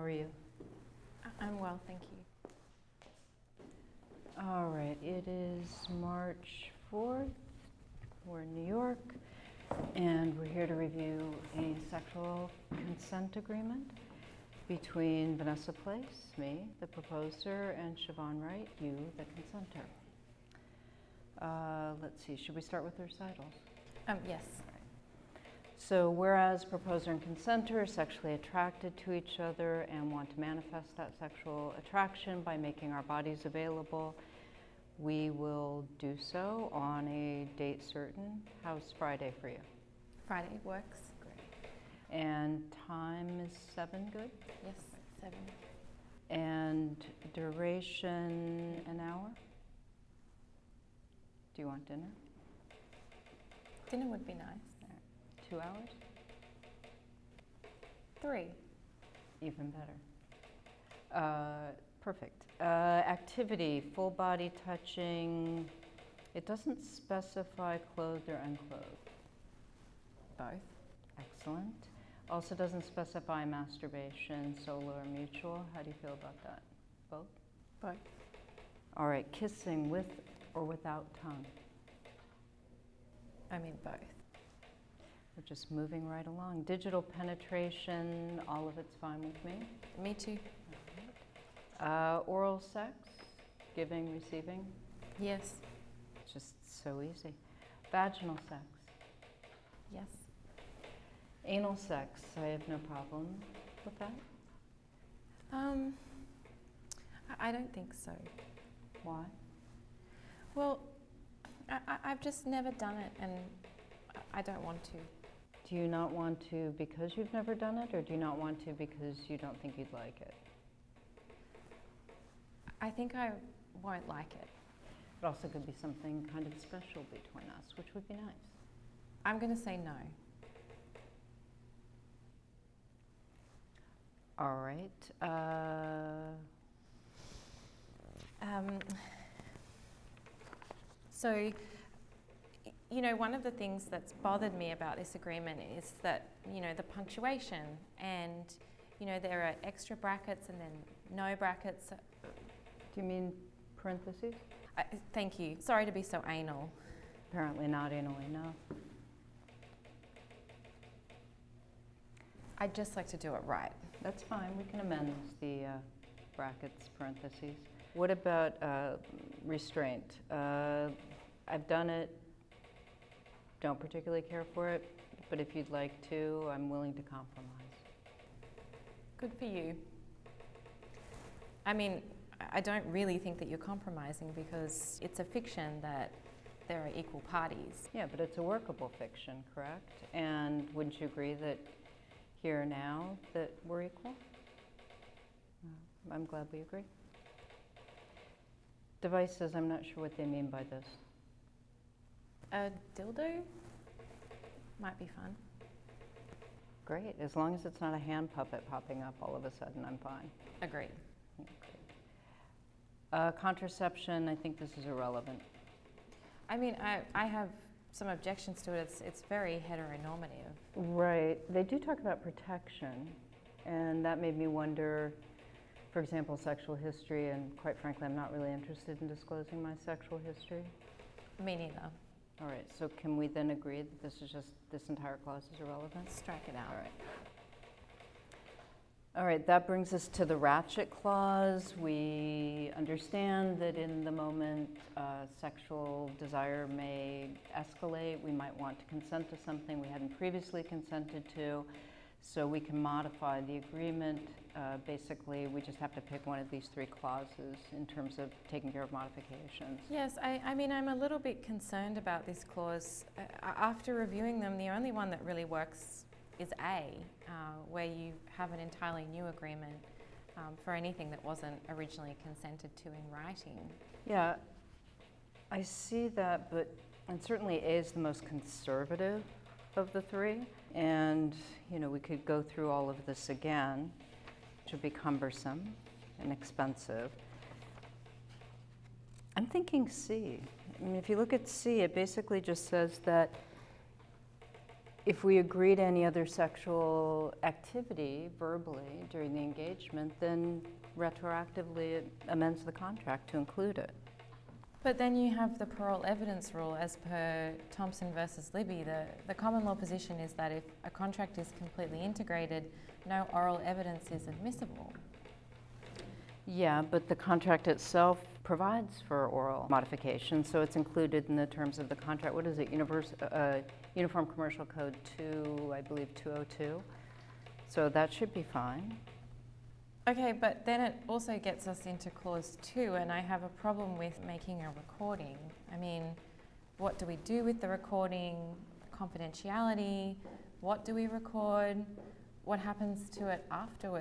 How are you? I'm well, thank you. All right, it is March 4th. We're in New York, and we're here to review a sexual consent agreement between Vanessa Place, me, the proposer, and Siobhan Wright, you, the consenter. Let's see, should we start with the recitals? Yes. So whereas proposer and consenter are sexually attracted to each other and want to manifest that sexual attraction by making our bodies available, we will do so on a date certain. How's Friday for you? Friday works. Great. And time is 7 good? Yes, 7. And duration an hour? Do you want dinner? Dinner would be nice. 2 hours? 3. Even better. Perfect. Activity, full body touching. It doesn't specify clothed or unclothed. Both. Excellent. Also doesn't specify masturbation, solo or mutual. How do you feel about that? Both? Both. All right, kissing with or without tongue? I mean both. We're just moving right along. Digital penetration, all of it's fine with me. Me too. Oral sex, giving, receiving. Yes. Just so easy. Vaginal sex. Yes. Anal sex, I have no problem with that. I don't think so. Why? Well, I've just never done it, and I don't want to. Do you not want to because you've never done it, or do you not want to because you don't think you'd like it? I think I won't like it. It also could be something kind of special between us, which would be nice. I'm going to say no. All right. So, you know, one of the things that's bothered me about this agreement is that, you know, the punctuation and, you know, there are extra brackets and then no brackets. Do you mean parentheses? Thank you. Sorry to be so anal. Apparently not anal enough. I'd just like to do it right. That's fine. We can amend the brackets, parentheses. What about restraint? I've done it. Don't particularly care for it, but if you'd like to, I'm willing to compromise. Good for you. I mean, I don't really think that you're compromising because it's a fiction that there are equal parties. Yeah, but it's a workable fiction, correct? And wouldn't you agree that here now that we're equal? I'm glad we agree. Devices, I'm not sure what they mean by this. A dildo might be fun. Great, as long as it's not a hand puppet popping up all of a sudden, I'm fine. Agreed. Contraception, I think this is irrelevant. I mean, I have some objections to it. It's very heteronormative. Right, they do talk about protection, and that made me wonder, for example, sexual history, and quite frankly, I'm not really interested in disclosing my sexual history. Me neither. All right, so can we then agree that this entire clause is irrelevant? Strike it out. All right. All right, that brings us to the ratchet clause. We understand that in the moment sexual desire may escalate. We might want to consent to something we hadn't previously consented to. So we can modify the agreement. Basically, we just have to pick one of these 3 clauses in terms of taking care of modifications. Yes, I mean, I'm a little bit concerned about this clause. After reviewing them, the only one that really works is A, where you have an entirely new agreement for anything that wasn't originally consented to in writing. Yeah, I see that, and certainly A is the most conservative of the 3. And, you know, we could go through all of this again, which would be cumbersome and expensive. I'm thinking C. I mean, if you look at C, it basically just says that If we agree to any other sexual activity verbally during the engagement, then retroactively it amends the contract to include it. But then you have the parole evidence rule as per Thompson versus Libby. The common law position is that if a contract is completely integrated, no oral evidence is admissible. Yeah, but the contract itself provides for oral modification, so it's included in the terms of the contract. What is it? Uniform Commercial Code 2, I believe 202. So that should be fine. Okay, but then it also gets us into clause 2, and I have a problem with making a recording. I mean, what do we do with the recording? Confidentiality? What do we record? What happens to it afterwards?